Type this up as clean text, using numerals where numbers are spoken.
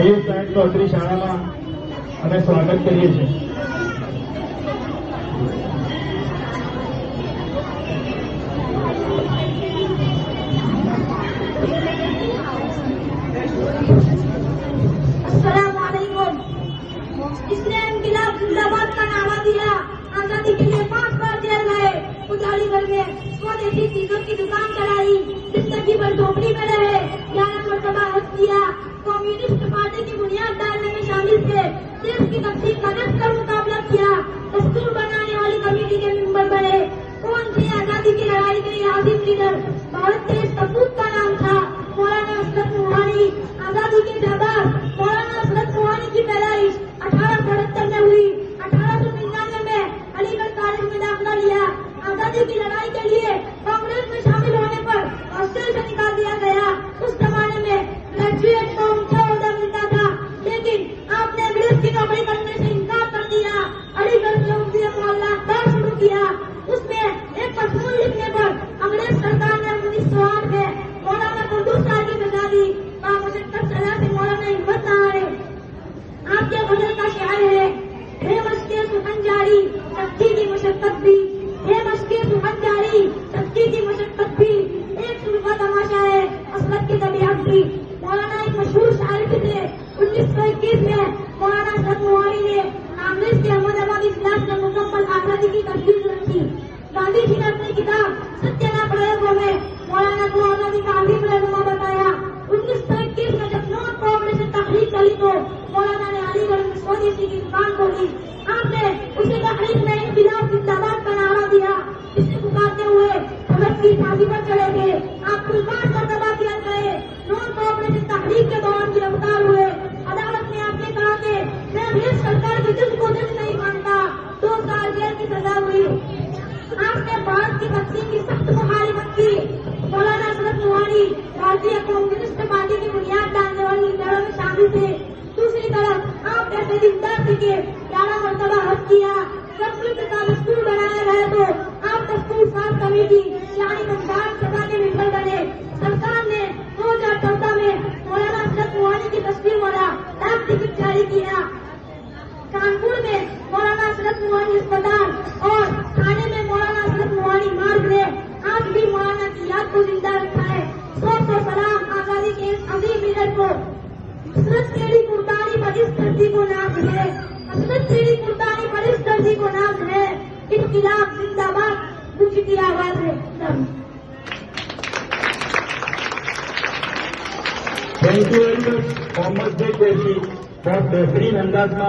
અયુબ સાહેબ ચૌધરી શાળામાં અમે સ્વાગત કરીએ છીએ. इसने इनकलाब जिंदाबाद का नारा दिया, आजादी के लिए 5 बार जेल गए, उजाली घर में स्वदेशी चीजों की दुकान चलाई, जिंदगी भर झोपड़ी में रहे, 11 मरतबा हज किया, कम्युनिस्ट पार्टी की बुनियाद डालने में शामिल थे, देश की तकसीम का डटकर मुकाबला किया, दस्तूर बनाने वाली कमेटी के मेंबर बने. कौन थे आजादी की लड़ाई के आजिम लीडर? भारत के सपूत का नाम था मौलाना असरत मोहानी. आजादी के जाबाज मौलाना असरत मोहानी की पैदाइश 1878 में हुई. 1899 में अलीगढ़ कॉलेज में दाखिला लिया. आजादी की लड़ाई के लिए कांग्रेस में शामिल होने पर हॉस्टल से निकाल दिया गया. उस जमाने में ग्रेजुएट को ऊंचा ओहदा मिलता था, लेकिन आपने अंग्रेज की नौकरी करने से इनकार कर दिया. अलीगढ़ में उर्दू मोहल्ला अखबार शुरू किया. उसमें एक मजमून लिखने पर अंग्रेज सरकार ने 1908 में मौलाना को 2 साल की सजा दी. मुशक्कत सजा से मौलाना हिम्मत न हारे. आपके गजल का शायर है, हे मशक़े सुखन जारी सख्ती की मुशक्कत भी, हे मशक़े सुखन जारी सख्ती की मुशक्कत भी, एक सुर का तमाशा है असरत की तबीयत भी. मौलाना एक मशहूर शायर भी थे. 1921 में मौलाना असरत मोहानी ने कांग्रेस के अहमदाबाद इजलास में मुकम्मल आजादी की तस्वीर रखी. गांधी जी ने अपनी किताब सत्यना प्रयोगों में मौलाना को आजादी का अजीम रहनुमा बताया. 1921 में जब नॉन कोऑपरेशन तहरीक चली तो मौलाना ने अलीगढ़ में स्वदेशी की दुकान खोली. आपने उसी तहरीक में इनकलाब जिंदाबाद का नारा दिया. इसे पुकारते हुए भगत की फांसी पर चढ़े थे. आप कुल 5 मरतबा जेल गए. नॉन कोऑपरेशन तहरीक के दौरान गिरफ्तार हुए. अदालत में आपने कहा कि मैं अंग्रेज सरकार के जुल्म को जुल्म नहीं मानता. 2 साल जेल की सजा हुई. आपने भारत की तकसीम की सख्त मुखालिफत की. मौलाना असरत मोहानी भारतीय कम्युनिस्ट पार्टी की बुनियाद डालने वाले लीडरों में शामिल थे. दूसरी तरफ आप ऐसे दिनदार थे कि 11 मरतबा हज किया. जब मुल्क का दस्तूर बनाया गया तो आप दस्तूर साफ कमेटी यानी मुबारक सभा के मेंबर बने. सरकार ने 2014 में मौलाना असरत मोहानी की तस्वीर वाला डाक टिकट जारी किया. कानपुर में मौलाना असरत मोहानी अस्पताल और थाने में मौलाना असरत मोहानी मार्ग ने आज भी मौलाना की याद को जिंदा रखा है. 100 सलाम आजादी के अजीम लीडर को. हसरत तेरी कुर्बानी पर इस धरती को नाज है, हसरत तेरी कुर्बानी पर इस धरती को नाज है. इनकलाब जिंदाबाद मुझ की आवाज है. Thank you very much Mohammed भाई, बहुत बेहतरीन अंदाज में